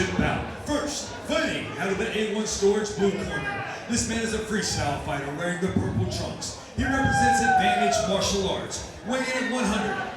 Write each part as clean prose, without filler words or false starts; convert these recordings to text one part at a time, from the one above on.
championship bout. First, fighting out of the A1 Storage blue corner. This man is a freestyle fighter wearing the purple trunks. He represents Advantage Martial Arts, weighing in at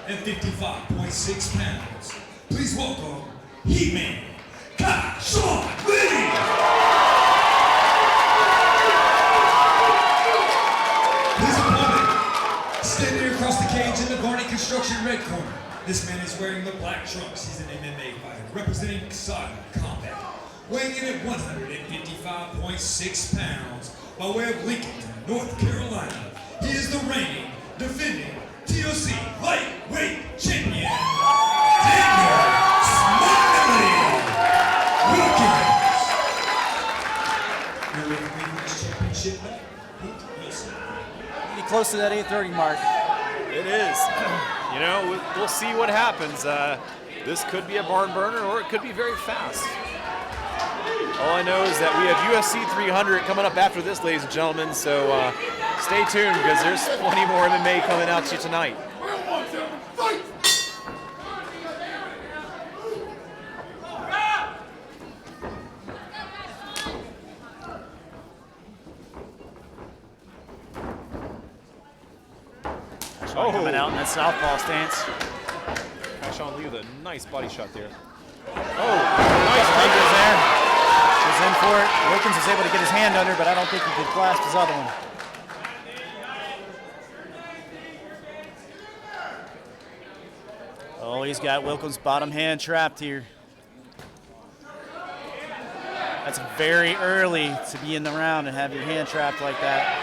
155.6 pounds. Please welcome He-Man, Sean Lee! His opponent, standing across the cage in the Barney Construction red corner. This man is wearing the black trunks. He's an MMA fighter representing Exotic Combat, weighing in at 155.6 pounds by way of Lincoln, North Carolina. He is the reigning, defending TOC lightweight champion, Daniel Smiley Wilkins. You're with me for this championship bout. Pretty close to that 8:30 mark. It is. You know, we'll see what happens. This could be a barn burner, or it could be very fast. All I know is that we have UFC 300 coming up after this, ladies and gentlemen, so stay tuned because there's plenty more MMA coming out to you tonight. Coming out in that southpaw stance. Sean Lee with a nice body shot there. Oh, nice fingers there. He's in for it. Wilkins is able to get his hand under, but I don't think he could clasp his other one. Oh, he's got Wilkins' bottom hand trapped here. That's very early to be in the round and have your hand trapped like that.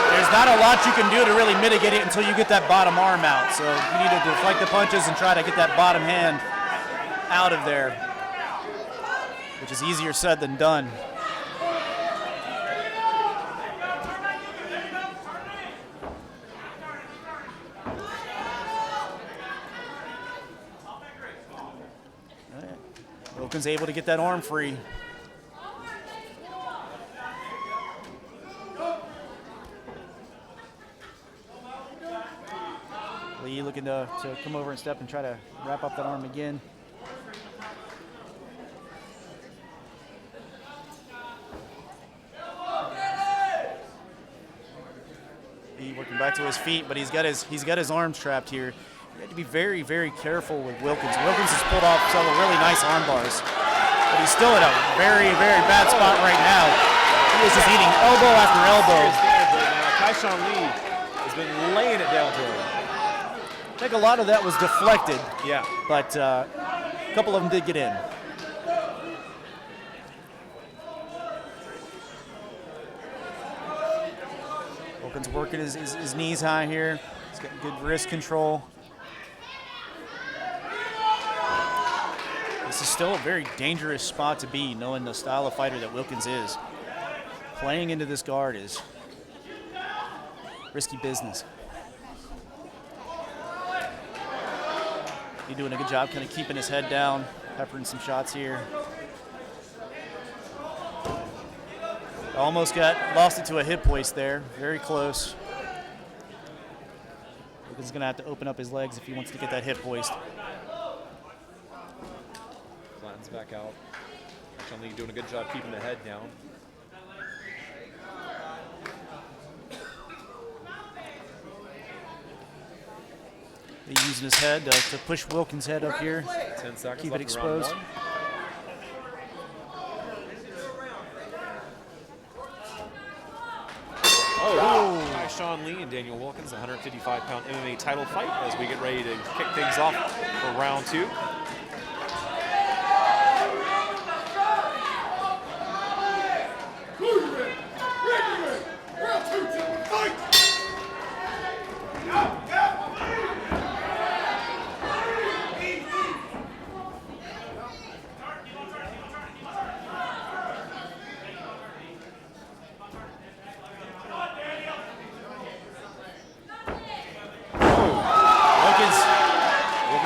There's not a lot you can do to really mitigate it until you get that bottom arm out. So you need to deflect the punches and try to get that bottom hand out of there, which is easier said than done. Wilkins able to get that arm free. Lee looking to come over and step and try to wrap up that arm again. Lee working back to his feet, but he's got his arms trapped here. You have to be very, very careful with Wilkins. Wilkins has pulled off several really nice arm bars, but he's still in a very, very bad spot right now. He is just eating elbow after elbow. Sean Lee has been laying it down to him. I think a lot of that was deflected. Yeah. But a couple of them did get in. Wilkins working his knees high here. He's got good wrist control. This is still a very dangerous spot to be, knowing the style of fighter that Wilkins is. Playing into this guard is risky business. He's doing a good job kind of keeping his head down, peppering some shots here. Almost lost it to a hip hoist there, very close. Wilkins is gonna have to open up his legs if he wants to get that hip hoist. Flattens back out. Sean Lee doing a good job keeping the head down. He's using his head to push Wilkins' head up here, 10 seconds keep it left in round exposed. one. Hi, Sean Lee and Daniel Wilkins, a 155-pound MMA title fight as we get ready to kick things off for round two.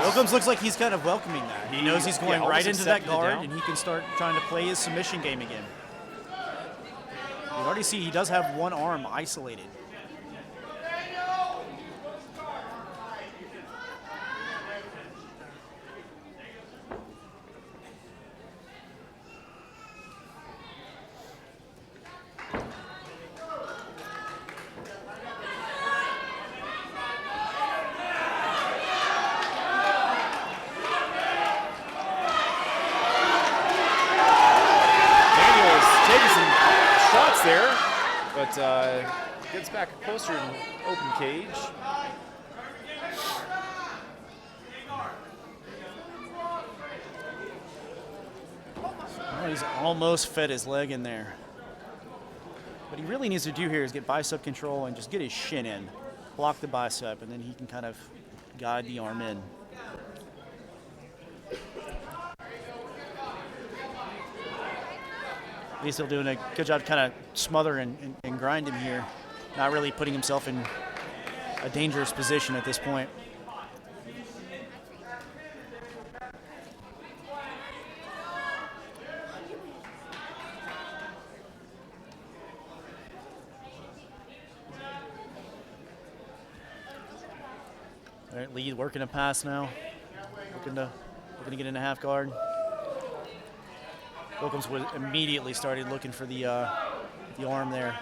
Wilkins looks like he's kind of welcoming that. He knows he's going right into that guard, and he can start trying to play his submission game again. You already see he does have one arm isolated. gets back closer in open cage. Oh, he's almost fed his leg in there. What he really needs to do here is get bicep control and just get his shin in. Block the bicep, and then he can kind of guide the arm in. He's still doing a good job to kind of smother and grind him here. Not really putting himself in a dangerous position at this point. All right, Lee working a pass now. Looking to get into half guard. Wilkins would immediately started looking for the arm there.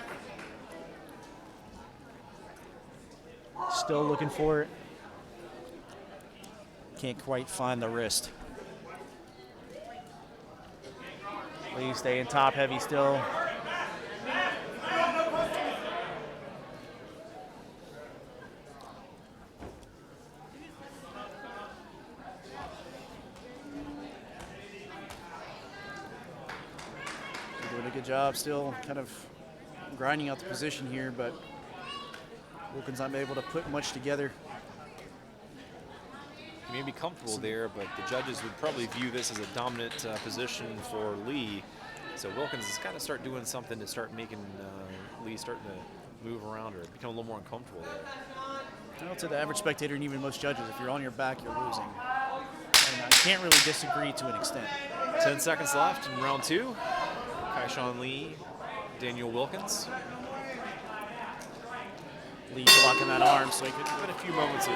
Still looking for it. Can't quite find the wrist. Lee staying top heavy still. Doing a good job still, kind of grinding out the position here, but Wilkins not able to put much together. He may be comfortable there, but the judges would probably view this as a dominant position for Lee. So Wilkins has got to start doing something to start making Lee starting to move around or become a little more uncomfortable there. Well, to the average spectator and even most judges, if you're on your back, you're losing. And I can't really disagree to an extent. 10 seconds left in round two. Kaishan Lee, Daniel Wilkins. Lee blocking that arm, so he could. Been a few moments of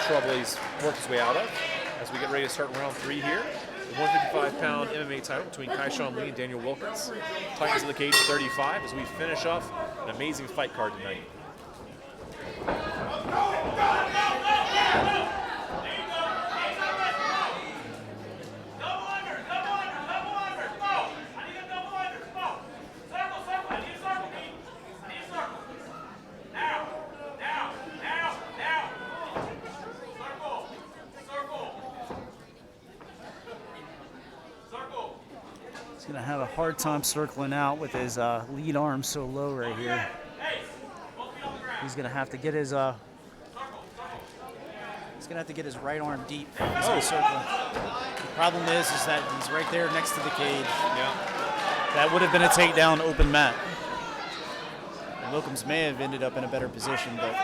trouble he's worked his way out of as we get ready to start round three here. The 155-pound MMA title between Kaishan Lee and Daniel Wilkins. Tightens of the cage 35 as we finish off an amazing fight card tonight. He's gonna have a hard time circling out with his lead arm so low right here. He's gonna have to get his right arm deep. He's gonna circle. The problem is that he's right there next to the cage. Yeah. That would have been a takedown open mat. And Wilkins may have ended up in a better position, but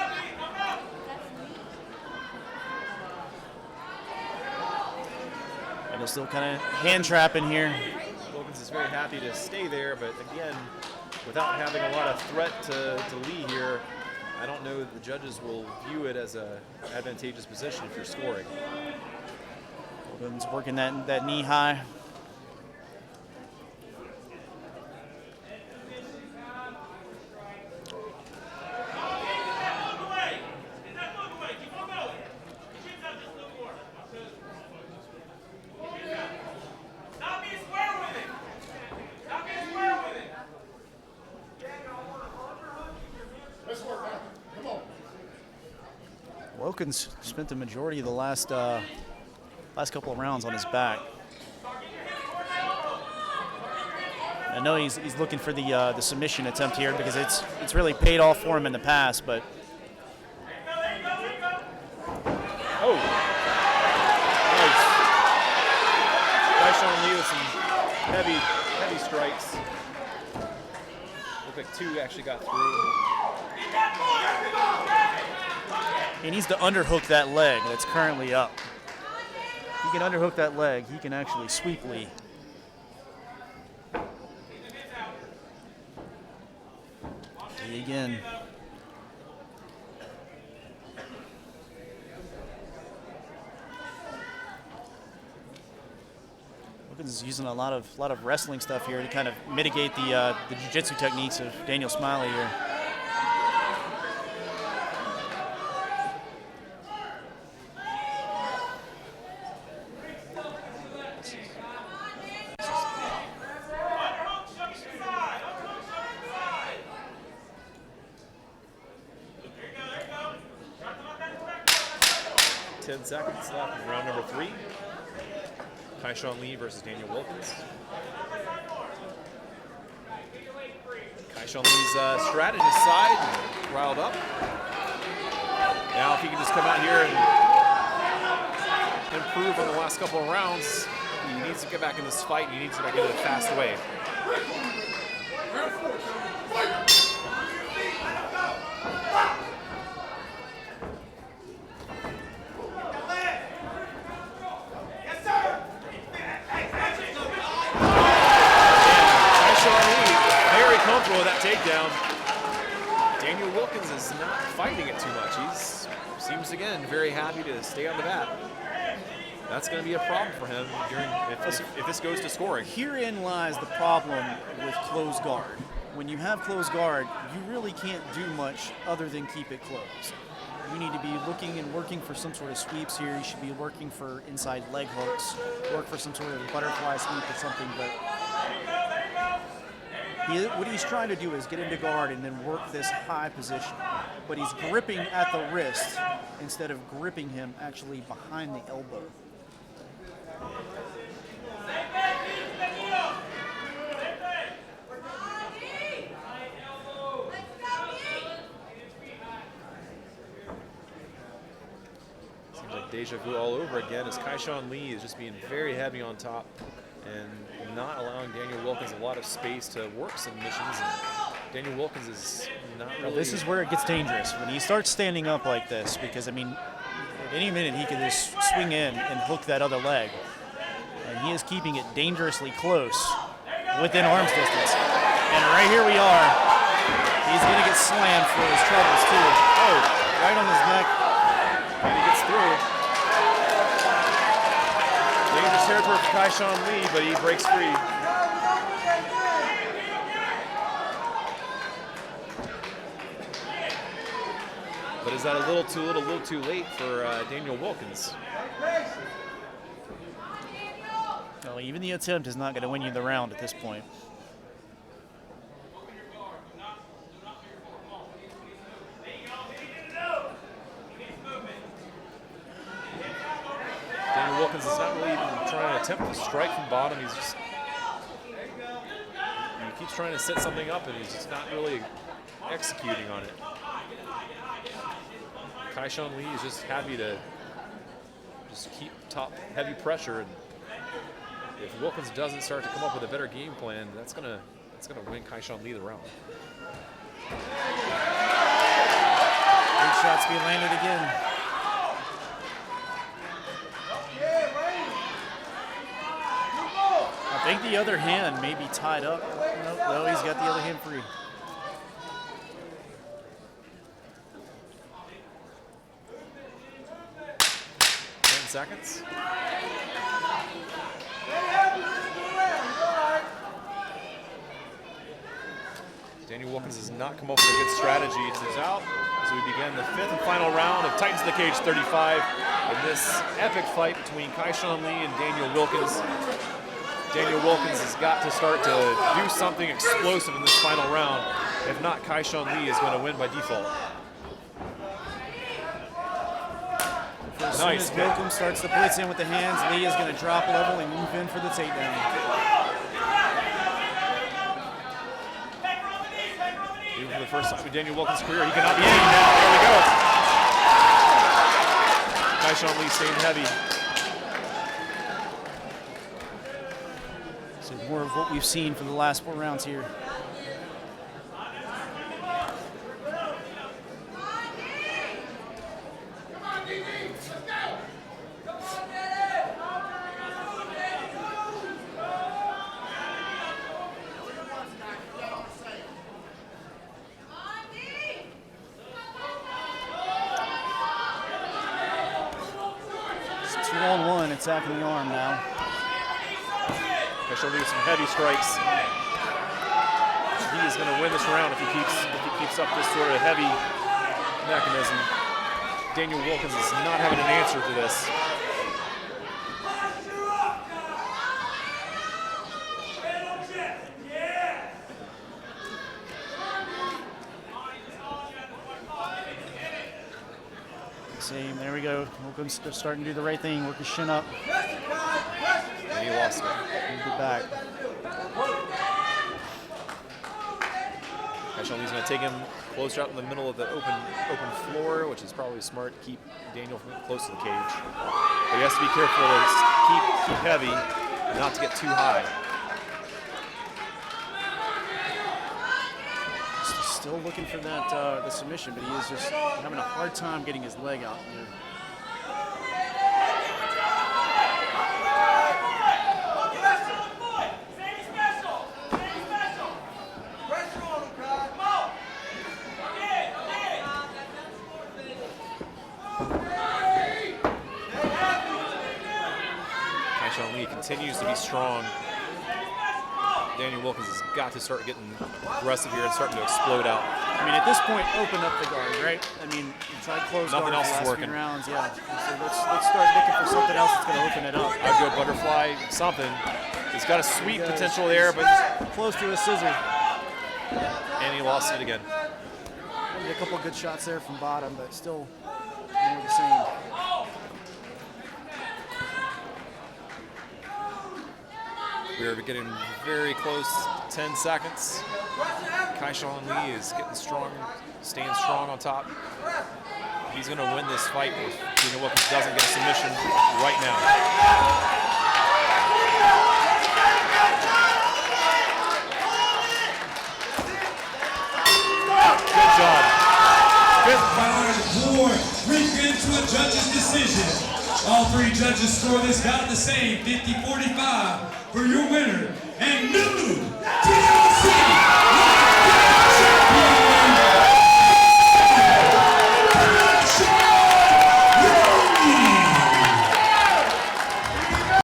and he'll still kind of hand trapping here. Wilkins is very happy to stay there, but again, without having a lot of threat to Lee here, I don't know that the judges will view it as an advantageous position if you're scoring. Wilkins working that knee high. Wilkins spent the majority of the last couple of rounds on his back. I know he's looking for the submission attempt here because it's really paid off for him in the past, but oh, nice. Kaishan Lee with some heavy strikes. Looked like two actually got through. he needs to underhook that leg that's currently up. If he can underhook that leg, he can actually sweep Lee. See again. Wilkins is using a lot of wrestling stuff here to kind of mitigate the jiu-jitsu techniques of Daniel Smiley here. 10 seconds left in round number 3. Kaishan Lee versus Daniel Wilkins. Kaishan Lee's strategist side riled up. Now if he can just come out here and improve on the last couple of rounds, he needs to get back in this fight and he needs to get back in a fast way. With that takedown, Daniel Wilkins is not fighting it too much. He seems again very happy to stay on the mat. That's going to be a problem for him if this goes to scoring. Herein lies the problem with closed guard. When you have closed guard, you really can't do much other than keep it closed. You need to be looking and working for some sort of sweeps here. You should be working for inside leg hooks, work for some sort of butterfly sweep or something. But what he's trying to do is get into guard and then work this high position. But he's gripping at the wrist instead of gripping him actually behind the elbow. Seems like deja vu all over again as Kaishan Lee is just being very heavy on top and not allowing Daniel Wilkins a lot of space to work submissions. And Daniel Wilkins is not really... Well, this is where it gets dangerous, when he starts standing up like this, because, I mean, at any minute he could just swing in and hook that other leg. And he is keeping it dangerously close within arm's distance. And right here we are. He's going to get slammed for his troubles, too. Oh, right on his neck. And he gets through. Dangerous territory for Kaishan Lee, but he breaks free. But is that a little too late for Daniel Wilkins? Well, even the attempt is not going to win you the round at this point. Daniel Wilkins is not really even trying to attempt to strike from bottom. He keeps trying to set something up, and he's just not really executing on it. Kaishan Lee is just happy to just keep top heavy pressure, and if Wilkins doesn't start to come up with a better game plan, that's gonna win Kaishan Lee the round. Big shots being landed again. I think the other hand may be tied up. No, he's got the other hand free. Seconds. Daniel Wilkins has not come up with a good strategy to out as we begin the 5th and final round of Titans of the Cage 35 in this epic fight between Kaishan Lee and Daniel Wilkins. Daniel Wilkins has got to start to do something explosive in this final round. If not, Kaishan Lee is going to win by default. As soon as Wilkins starts to blitz in with the hands, Lee is going to drop level and move in for the takedown. Even for the first time in Daniel Wilkins' career, he cannot be taken down. There we go. Kaishan Lee staying heavy. So more of what we've seen for the last 4 rounds here. Attacking the arm now. Kaishan Lee with some heavy strikes. He is going to win this round if he keeps up this sort of heavy mechanism. Daniel Wilkins is not having an answer to this. Same, there we go. Wilkins starting to do the right thing, work his shin up. And he lost it. Moved it back. Keyshawn Lee's going to take him closer out in the middle of the open floor, which is probably smart to keep Daniel from close to the cage. But he has to be careful to keep heavy and not to get too high. Still looking for that the submission, but he is just having a hard time getting his leg out here. Keyshawn Lee continues to be strong. Daniel Wilkins has got to start getting aggressive here and starting to explode out. I mean, at this point, open up the guard, right? I mean, try close Nothing guard else the is last working. few rounds, yeah. So let's start looking for something else that's going to open it up. I'd go butterfly, something. He's got a sweep potential there, but Close to a scissor. and he lost it again. A couple good shots there from bottom, but still more of the same. We're getting very close, 10 seconds. Keyshawn Lee is getting strong, staying strong on top. He's going to win this fight if Daniel Wilkins doesn't get a submission right now. Good job. Final war reached into a judge's decision. All three judges score this bout the same, 50-45, for your winner and